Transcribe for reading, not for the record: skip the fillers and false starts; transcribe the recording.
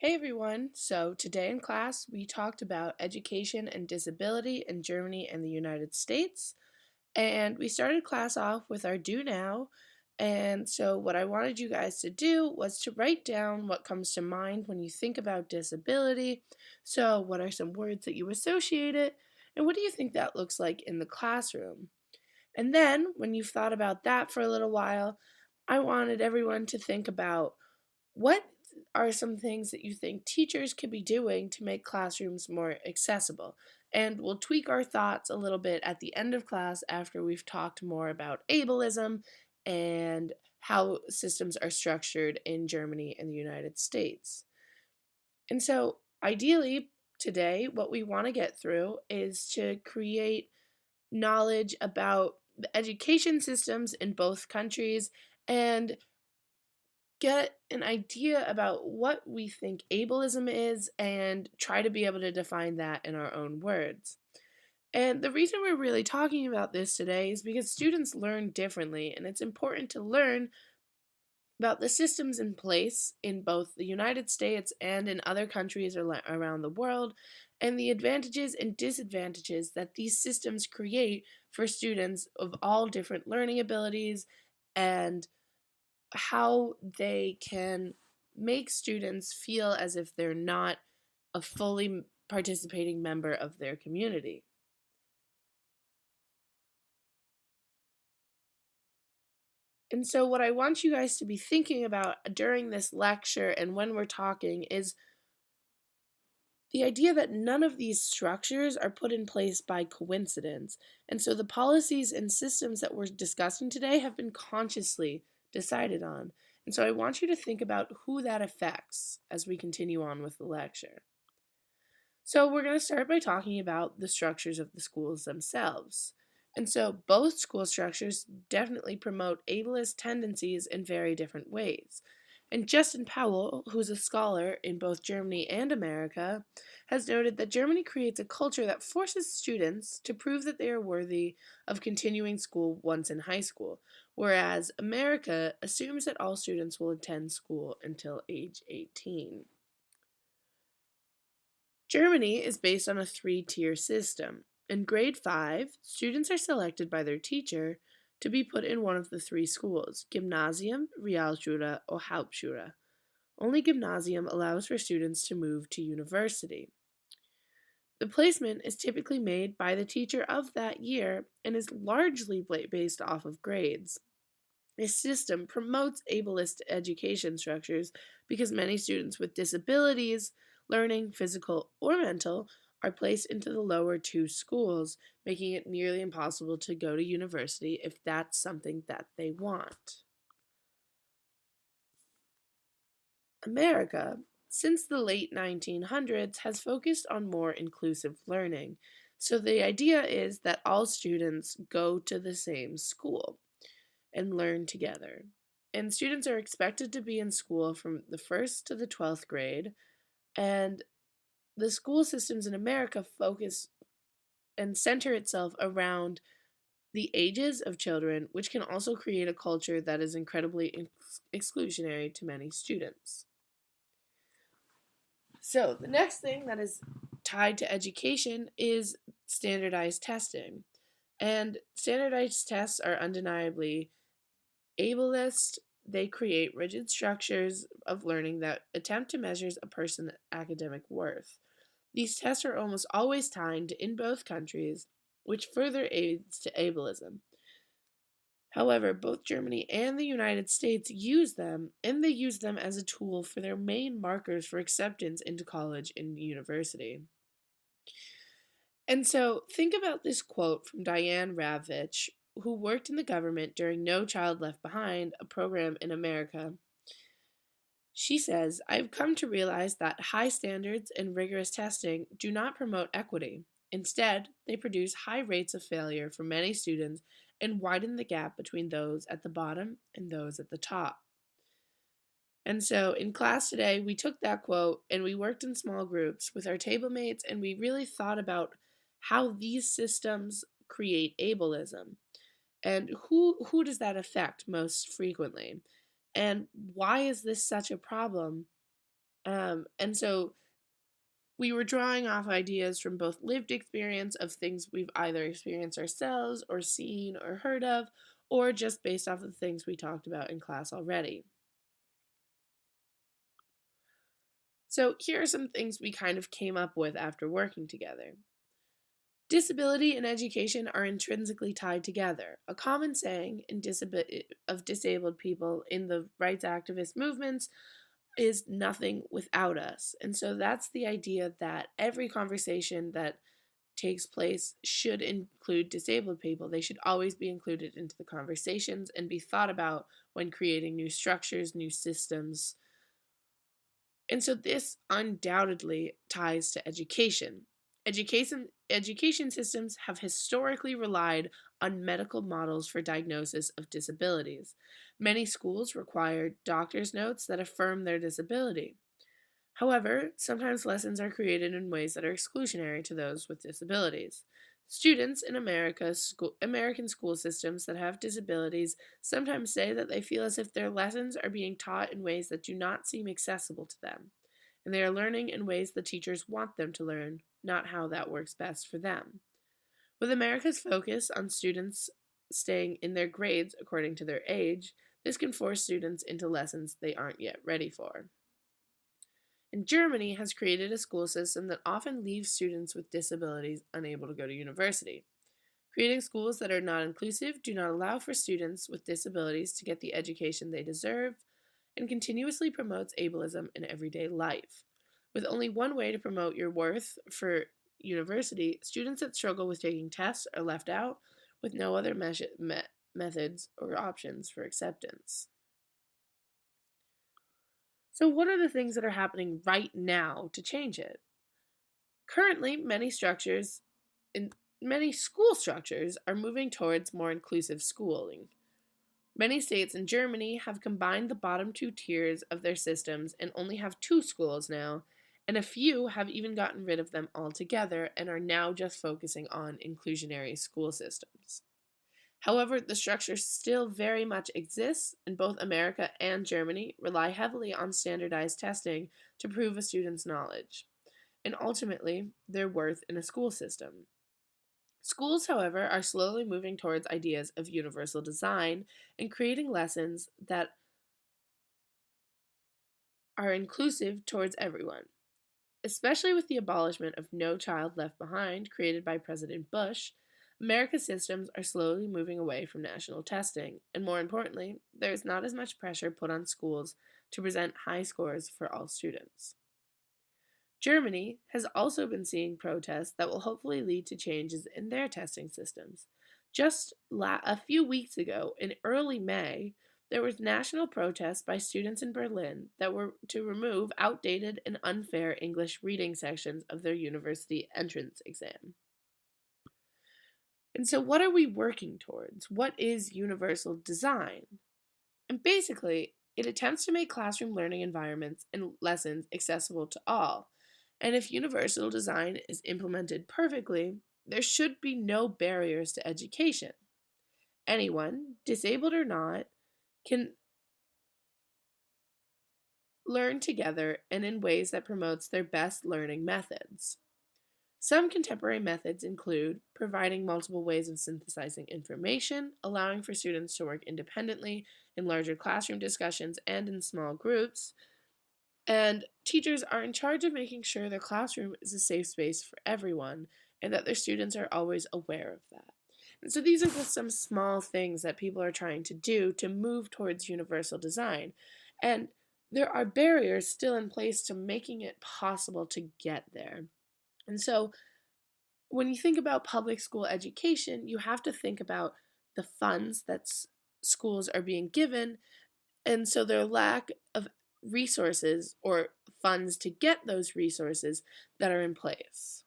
Hey everyone! So, today in class we talked about education and disability in Germany and the United States. And we started class off with our do now. And so, what I wanted you guys to do was to write down what comes to mind when you think about disability. So, what are some words that you associate it? And what do you think that looks like in the classroom? And then, when you've thought about that for a little while, I wanted everyone to think about what are some things that you think teachers could be doing to make classrooms more accessible? And we'll tweak our thoughts a little bit at the end of class after we've talked more about ableism and how systems are structured in Germany and the United States. And so, ideally, today, what we want to get through is to create knowledge about the education systems in both countries and get an idea about what we think ableism is and try to be able to define that in our own words. And the reason we're really talking about this today is because students learn differently, and it's important to learn about the systems in place in both the United States and in other countries around the world, and the advantages and disadvantages that these systems create for students of all different learning abilities and how they can make students feel as if they're not a fully participating member of their community. And so, what I want you guys to be thinking about during this lecture and when we're talking is the idea that none of these structures are put in place by coincidence. And so, the policies and systems that we're discussing today have been consciously decided on. And so, I want you to think about who that affects as we continue on with the lecture. So, we're going to start by talking about the structures of the schools themselves. And so, both school structures definitely promote ableist tendencies in very different ways. And Justin Powell, who's a scholar in both Germany and America, has noted that Germany creates a culture that forces students to prove that they are worthy of continuing school once in high school, whereas America assumes that all students will attend school until age 18. Germany is based on a three-tier system. In grade 5, students are selected by their teacher to be put in one of the three schools, Gymnasium, Realschule, or Hauptschule. Only Gymnasium allows for students to move to university. The placement is typically made by the teacher of that year and is largely based off of grades. This system promotes ableist education structures because many students with disabilities, learning, physical, or mental, are placed into the lower two schools, making it nearly impossible to go to university if that's something that they want. America, since the late 1900s, has focused on more inclusive learning. So the idea is that all students go to the same school and learn together. And students are expected to be in school from the first to the 12th grade. And the school systems in America focus and center itself around the ages of children, which can also create a culture that is incredibly exclusionary to many students. So, the next thing that is tied to education is standardized testing. And standardized tests are undeniably ableist. They create rigid structures of learning that attempt to measure a person's academic worth. These tests are almost always timed in both countries, which further aids to ableism. However, both Germany and the United States use them, and they use them as a tool for their main markers for acceptance into college and university. And so, think about this quote from Diane Ravitch, who worked in the government during No Child Left Behind, a program in America. She says, I've come to realize that high standards and rigorous testing do not promote equity. Instead, they produce high rates of failure for many students and widen the gap between those at the bottom and those at the top. And so in class today, we took that quote and we worked in small groups with our table mates and we really thought about how these systems create ableism and who does that affect most frequently? And why is this such a problem And so we were drawing off ideas from both lived experience of things we've either experienced ourselves or seen or heard of, or just based off of the things we talked about in class already. So here are some things we kind of came up with after working together. Disability and education are intrinsically tied together. A common saying of disabled people in the rights activist movements is nothing without us. And so that's the idea that every conversation that takes place should include disabled people. They should always be included into the conversations and be thought about when creating new structures, new systems. And so this undoubtedly ties to education. Education systems have historically relied on medical models for diagnosis of disabilities. Many schools require doctor's notes that affirm their disability. However, sometimes lessons are created in ways that are exclusionary to those with disabilities. Students in American school systems that have disabilities sometimes say that they feel as if their lessons are being taught in ways that do not seem accessible to them, and they are learning in ways the teachers want them to learn, not how that works best for them. With America's focus on students staying in their grades according to their age, this can force students into lessons they aren't yet ready for. And Germany has created a school system that often leaves students with disabilities unable to go to university. Creating schools that are not inclusive do not allow for students with disabilities to get the education they deserve and continuously promotes ableism in everyday life. With only one way to promote your worth for university, students that struggle with taking tests are left out with no other methods or options for acceptance. So, what are the things that are happening right now to change it? Currently, many school structures are moving towards more inclusive schooling. Many states in Germany have combined the bottom two tiers of their systems and only have two schools now, and a few have even gotten rid of them altogether and are now just focusing on inclusionary school systems. However, the structure still very much exists, and both America and Germany rely heavily on standardized testing to prove a student's knowledge, and ultimately, their worth in a school system. Schools, however, are slowly moving towards ideas of universal design and creating lessons that are inclusive towards everyone. Especially with the abolishment of No Child Left Behind created by President Bush, America's systems are slowly moving away from national testing, and more importantly, there is not as much pressure put on schools to present high scores for all students. Germany has also been seeing protests that will hopefully lead to changes in their testing systems. A few weeks ago, in early May, there was national protests by students in Berlin that were to remove outdated and unfair English reading sections of their university entrance exam. And so, what are we working towards? What is universal design? And basically, it attempts to make classroom learning environments and lessons accessible to all. And if universal design is implemented perfectly, there should be no barriers to education. Anyone, disabled or not, can learn together and in ways that promotes their best learning methods. Some contemporary methods include providing multiple ways of synthesizing information, allowing for students to work independently in larger classroom discussions and in small groups, and teachers are in charge of making sure their classroom is a safe space for everyone and that their students are always aware of that. And so these are just some small things that people are trying to do to move towards universal design. And there are barriers still in place to making it possible to get there. And so when you think about public school education, you have to think about the funds that schools are being given, and so their lack of resources or funds to get those resources that are in place.